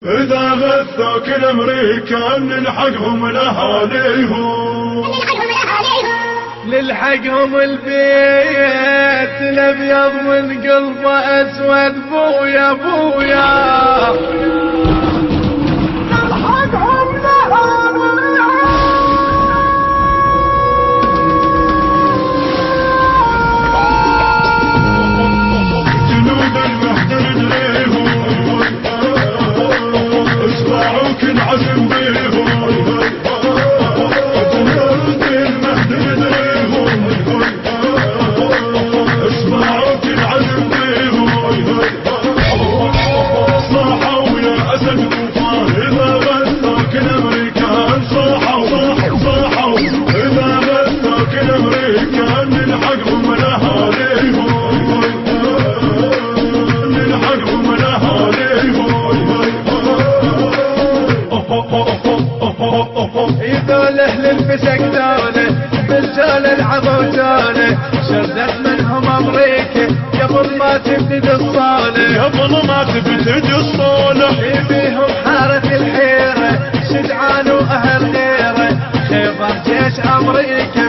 إذا غثوك الأمريكان نلحقهم لأهاليهم، نلحقهم البيت الأبيض من قلبه أسود بويا بويا. عزم بيهم جنود المهد ندريهم، اسمعوا كل عزم بيهم. صاحوا يا اسد طوفان اذا غثوك الامريكان، صاحوا اذا غثوك الامريكان نلحقهم لاهاليهم، نلحقهم لاهاليهم. يذول اهل الفسق ذوله بالزول العبوتونه، شردت منهم امريكا قبل ما تبتدي الصوله، قبل ما تبتدي الصوله. فيهم حارة الحيرة شجعان واهل غيره، خيبر جيش امريكا